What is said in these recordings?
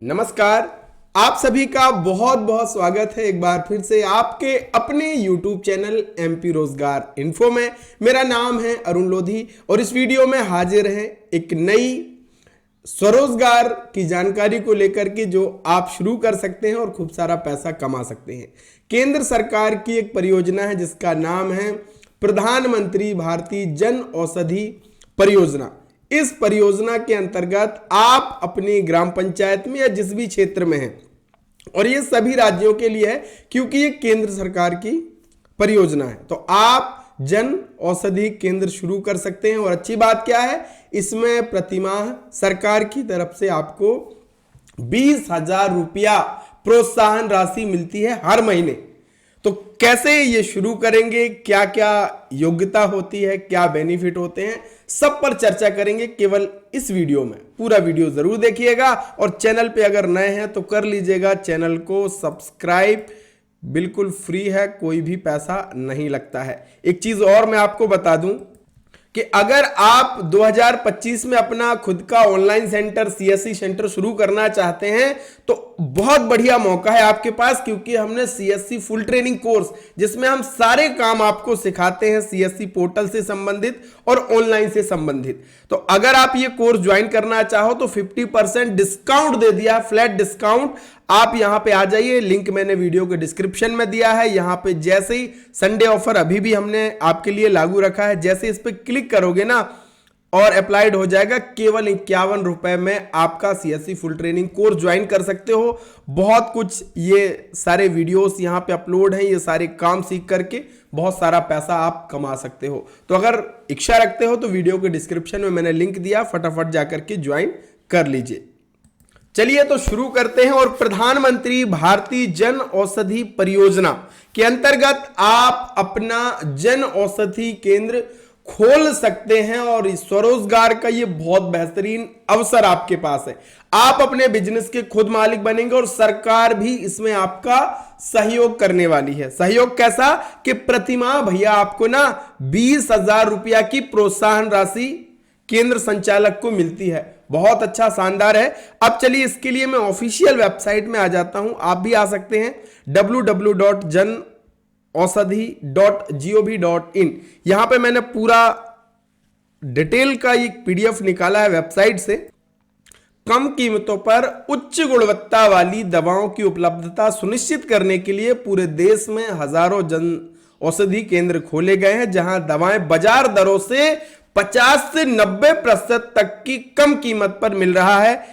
नमस्कार। आप सभी का बहुत बहुत स्वागत है एक बार फिर से आपके अपने YouTube चैनल MP रोजगार इन्फो में। मेरा नाम है अरुण लोधी और इस वीडियो में हाजिर है एक नई स्वरोजगार की जानकारी को लेकर के जो आप शुरू कर सकते हैं और खूब सारा पैसा कमा सकते हैं। केंद्र सरकार की एक परियोजना है जिसका नाम है प्रधानमंत्री भारतीय जन औषधि परियोजना। इस परियोजना के अंतर्गत आप अपनी ग्राम पंचायत में या जिस भी क्षेत्र में हैं, और ये सभी राज्यों के लिए है क्योंकि ये केंद्र सरकार की परियोजना है, तो आप जन औषधि केंद्र शुरू कर सकते हैं। और अच्छी बात क्या है, इसमें प्रतिमाह सरकार की तरफ से आपको 20,000 रुपया प्रोत्साहन राशि मिलती है हर महीने। तो कैसे ये शुरू करेंगे, क्या क्या योग्यता होती है, क्या बेनिफिट होते हैं, सब पर चर्चा करेंगे केवल इस वीडियो में। पूरा वीडियो जरूर देखिएगा और चैनल पे अगर नए हैं तो कर लीजिएगा चैनल को सब्सक्राइब, बिल्कुल फ्री है, कोई भी पैसा नहीं लगता है। एक चीज और मैं आपको बता दूं कि अगर आप 2025 में अपना खुद का ऑनलाइन सेंटर CSC सेंटर शुरू करना चाहते हैं तो बहुत बढ़िया मौका है आपके पास, क्योंकि हमने CSC फुल ट्रेनिंग कोर्स जिसमें हम सारे काम आपको सिखाते हैं CSC पोर्टल से संबंधित और ऑनलाइन से संबंधित। तो अगर आप ये कोर्स ज्वाइन करना चाहो तो 50% डिस्काउंट दे दिया, फ्लैट डिस्काउंट। आप यहां पे आ जाइए, लिंक मैंने वीडियो के डिस्क्रिप्शन में दिया है। यहां पे जैसे ही संडे ऑफर अभी भी हमने आपके लिए लागू रखा है, जैसे इस पे क्लिक करोगे ना और अप्लाइड हो जाएगा, केवल 51 रुपए में आपका CSC full training course join कर सकते हो। बहुत कुछ ये सारे वीडियोस यहाँ पे अपलोड हैं, ये सारे काम सीख करके बहुत सारा पैसा आप कमा सकते हो। तो अगर इच्छा रखते हो तो वीडियो के डिस्क्रिप्शन में मैंने लिंक दिया, फटाफट जाकर के ज्वाइन कर लीजिए। चलिए तो शुरू करते हैं। और प्रधानमंत्री भारतीय जन औषधि परियोजना के अंतर्गत आप अपना जन औषधि केंद्र खोल सकते हैं और इस स्वरोजगार का ये बहुत बेहतरीन अवसर आपके पास है। आप अपने बिजनेस के खुद मालिक बनेंगे और सरकार भी इसमें आपका सहयोग करने वाली है। सहयोग कैसा कि प्रतिमाह भैया आपको ना 20,000 रुपया की प्रोत्साहन राशि केंद्र संचालक को मिलती है। बहुत अच्छा, शानदार है। अब चलिए इसके लिए मैं ऑफिशियल वेबसाइट में आ जाता हूं, आप भी आ सकते हैं www.janaushadhi.gov.in। यहां पे मैंने पूरा डिटेल का एक PDF निकाला है वेबसाइट से। कम कीमतों पर उच्च गुणवत्ता वाली दवाओं की उपलब्धता सुनिश्चित करने के लिए पूरे देश में हजारों जन औषधि केंद्र खोले गए हैं, जहां दवाएं बाजार दरों से 50 से 90% तक की कम कीमत पर मिल रहा है।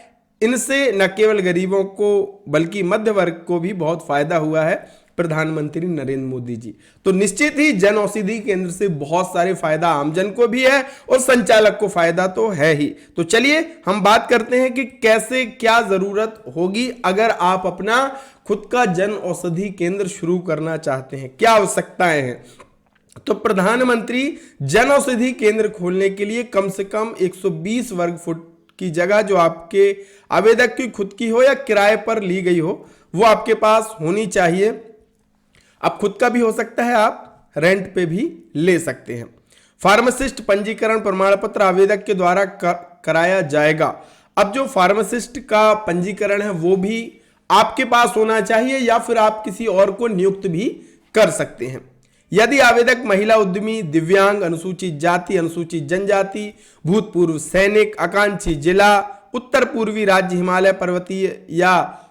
इनसे न केवल गरीबों को बल्कि मध्य वर्ग को भी बहुत फायदा हुआ है प्रधानमंत्री नरेंद्र मोदी जी। तो निश्चित ही जन औषधि केंद्र से बहुत सारे फायदा आमजन को भी है और संचालक को फायदा तो है ही। तो चलिए हम बात करते हैं कि कैसे क्या जरूरत होगी अगर आप अपना खुद का जन औषधि केंद्र शुरू करना चाहते हैं, क्या आवश्यकताएं हैं। तो प्रधानमंत्री जन औषधि केंद्र खोलने के लिए कम से कम 120 वर्ग फुट की जगह जो आपके आवेदक की खुद की हो या किराए पर ली गई हो, वो आपके पास होनी चाहिए। अब खुद का भी हो सकता है, आप रेंट पे भी ले सकते हैं। फार्मासिस्ट पंजीकरण प्रमाण पत्र आवेदक के द्वारा कराया जाएगा। अब जो फार्मासिस्ट का पंजीकरण है वो भी आपके पास होना चाहिए या फिर आप किसी और को नियुक्त भी कर सकते हैं। यदि आवेदक महिला उद्यमी, दिव्यांग, अनुसूचित जाति, अनुसूचित जनजाति, भूतपूर्व सैनिक, आकांक्षी जिला, उत्तर पूर्वी राज्य, हिमालय पर्वतीय या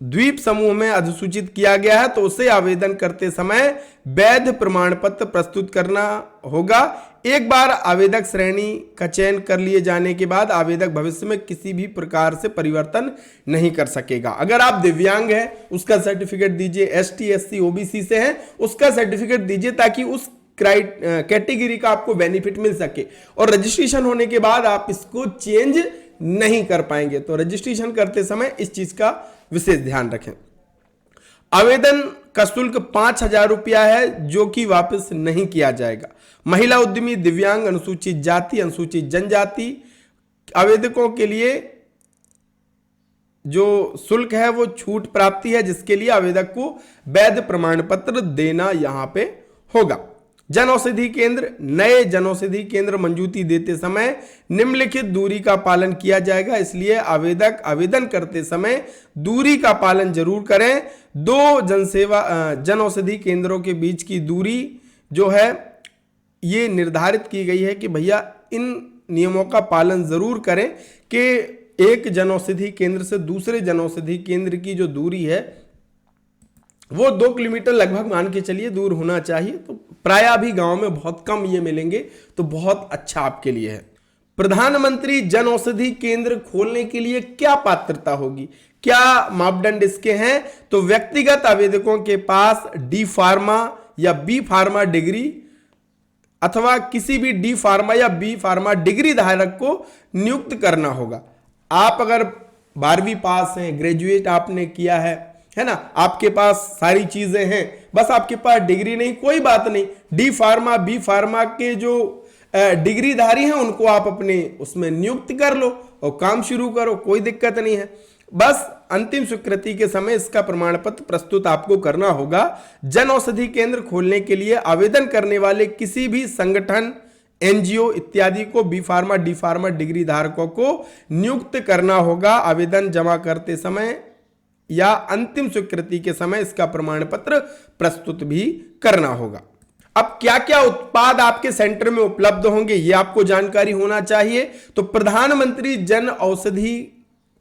द्वीप समूह में अधिसूचित किया गया है तो उसे आवेदन करते समय वैध प्रमाण पत्र प्रस्तुत करना होगा। एक बार आवेदक श्रेणी का चयन कर लिए जाने के बाद आवेदक भविष्य में किसी भी प्रकार से परिवर्तन नहीं कर सकेगा। अगर आप दिव्यांग हैं उसका सर्टिफिकेट दीजिए, ST SC OBC से हैं उसका सर्टिफिकेट दीजिए ताकि उस कैटेगरी का आपको बेनिफिट मिल सके। और रजिस्ट्रेशन होने के बाद आप इसको चेंज नहीं कर पाएंगे, तो रजिस्ट्रेशन करते समय इस चीज का विशेष ध्यान रखें। आवेदन का शुल्क 5,000 रुपया है जो कि वापस नहीं किया जाएगा। महिला उद्यमी, दिव्यांग, अनुसूचित जाति, अनुसूचित जनजाति आवेदकों के लिए जो शुल्क है वो छूट प्राप्ति है, जिसके लिए आवेदक को वैध प्रमाण पत्र देना यहां पे होगा। जन औषधि केंद्र, नए जन औषधि केंद्र मंजूरी देते समय निम्नलिखित दूरी का पालन किया जाएगा, इसलिए आवेदक आवेदन करते समय दूरी का पालन जरूर करें। दो जन औषधि केंद्रों के बीच की दूरी जो है ये निर्धारित की गई है कि भैया इन नियमों का पालन जरूर करें कि एक जन औषधि केंद्र से दूसरे जन औषधि केंद्र की जो दूरी है वो 2 किलोमीटर लगभग मान के चलिए दूर होना चाहिए। तो प्राय अभी गांव में बहुत कम ये मिलेंगे, तो बहुत अच्छा आपके लिए है। प्रधानमंत्री जन औषधि केंद्र खोलने के लिए क्या पात्रता होगी, क्या मापदंड इसके हैं? तो व्यक्तिगत आवेदकों के पास डी फार्मा या बी फार्मा डिग्री अथवा किसी भी डी फार्मा या बी फार्मा डिग्री धारक को नियुक्त करना होगा। आप अगर 12वीं पास हैं, ग्रेजुएट आपने किया है ना, आपके पास सारी चीजें हैं, बस आपके पास डिग्री नहीं, कोई बात नहीं, डी फार्मा बी फार्मा के जो डिग्रीधारी हैं उनको आप अपने उसमें नियुक्त कर लो और काम शुरू करो, कोई दिक्कत नहीं है। बस अंतिम स्वीकृति के समय इसका प्रमाण पत्र प्रस्तुत आपको करना होगा। जन औषधि केंद्र खोलने के लिए आवेदन करने वाले किसी भी संगठन, एनजीओ इत्यादि को B pharma D pharma degree धारकों को नियुक्त करना होगा। आवेदन जमा करते समय या अंतिम स्वीकृति के समय इसका प्रमाण पत्र प्रस्तुत भी करना होगा। अब क्या क्या उत्पाद आपके सेंटर में उपलब्ध होंगे ये आपको जानकारी होना चाहिए। तो प्रधानमंत्री जन औषधि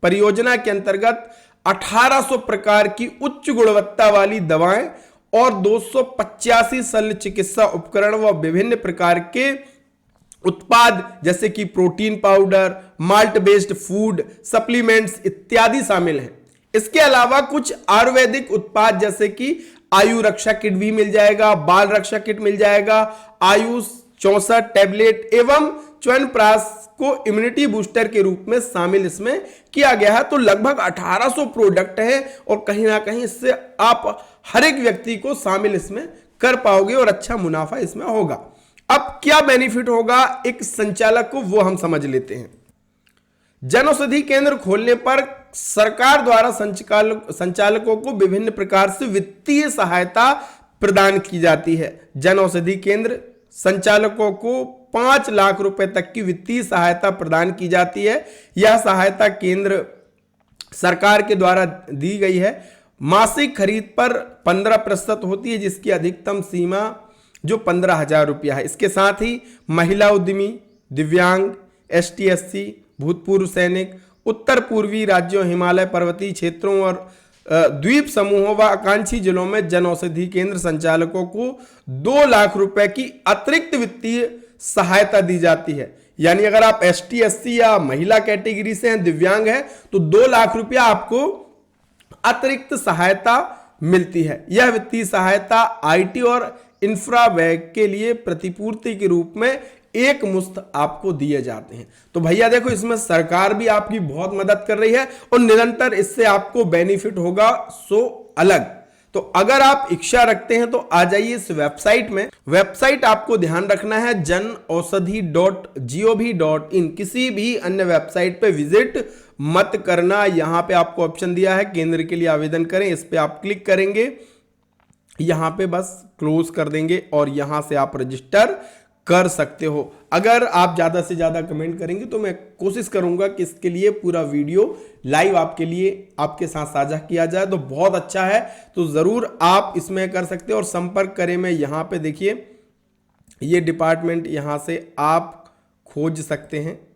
परियोजना के अंतर्गत 1800 प्रकार की उच्च गुणवत्ता वाली दवाएं और 285 शल्य चिकित्सा उपकरण व विभिन्न प्रकार के उत्पाद जैसे कि protein powder, malt based food, supplements इत्यादि शामिल हैं। इसके अलावा कुछ आयुर्वेदिक उत्पाद जैसे कि आयु रक्षा किट भी मिल जाएगा, बाल रक्षा किट मिल जाएगा, आयुष 64 टैबलेट एवं च्यवनप्राश को इम्यूनिटी बूस्टर के रूप में शामिल इसमें किया गया है। तो लगभग 1800 प्रोडक्ट है और कहीं ना कहीं इससे आप हर एक व्यक्ति को शामिल इसमें कर पाओगे और अच्छा मुनाफा इसमें होगा। अब क्या बेनिफिट होगा एक संचालक को वो हम समझ लेते हैं। जन औषधि केंद्र खोलने पर सरकार द्वारा संचालकों को विभिन्न प्रकार से वित्तीय सहायता प्रदान की जाती है। जन औषधि केंद्र संचालकों को 5 लाख रुपए तक की वित्तीय सहायता प्रदान की जाती है। यह सहायता केंद्र सरकार के द्वारा दी गई है। मासिक खरीद पर 15% होती है, जिसकी अधिकतम सीमा जो 15,000 रुपया है। इसके साथ ही महिला उद्यमी, दिव्यांग, ST SC, भूतपूर्व सैनिक, उत्तर पूर्वी राज्यों, हिमालय पर्वतीय क्षेत्रों और द्वीप समूहों व आकांक्षी जिलों में जन औषधि केंद्र संचालकों को 2 लाख रुपए की अतिरिक्त वित्तीय सहायता दी जाती है। यानी अगर आप ST SC या महिला कैटेगरी से हैं, दिव्यांग हैं, तो 2 लाख रुपया आपको अतिरिक्त सहायता मिलती है। यह वित्तीय सहायता IT और इंफ्रा व्यय के लिए प्रतिपूर्ति के रूप में एक मुश्त आपको दिए जाते हैं। तो भैया देखो, इसमें सरकार भी आपकी बहुत मदद कर रही है और निरंतर इससे आपको बेनिफिट होगा सो अलग। तो अगर आप इच्छा रखते हैं तो आ जाइए इस वेबसाइट में। वेबसाइट आपको ध्यान रखना है janaushadhi.gov.in। किसी भी अन्य वेबसाइट पे विजिट मत करना। यहां पे आपको ऑप्शन दिया है केंद्र के लिए आवेदन करें, इस पे आप क्लिक करेंगे, यहां पे बस क्लोज कर देंगे और यहां से आप रजिस्टर कर सकते हो। अगर आप ज्यादा से ज्यादा कमेंट करेंगे तो मैं कोशिश करूंगा कि इसके लिए पूरा वीडियो लाइव आपके लिए आपके साथ साझा किया जाए, तो बहुत अच्छा है। तो जरूर आप इसमें कर सकते हो और संपर्क करें में यहां पे देखिए ये डिपार्टमेंट, यहां से आप खोज सकते हैं।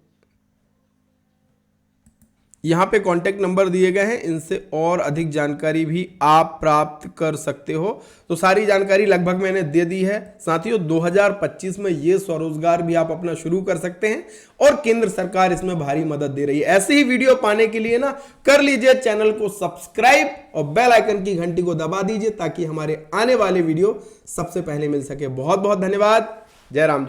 यहां पे कांटेक्ट नंबर दिए गए हैं, इनसे और अधिक जानकारी भी आप प्राप्त कर सकते हो। तो सारी जानकारी लगभग मैंने दे दी है। साथियों 2025 में ये स्वरोजगार भी आप अपना शुरू कर सकते हैं और केंद्र सरकार इसमें भारी मदद दे रही है। ऐसे ही वीडियो पाने के लिए ना कर लीजिए चैनल को सब्सक्राइब और बेल आइकन की घंटी को दबा दीजिए ताकि हमारे आने वाले वीडियो सबसे पहले मिल सके। बहुत बहुत धन्यवाद। जय राम।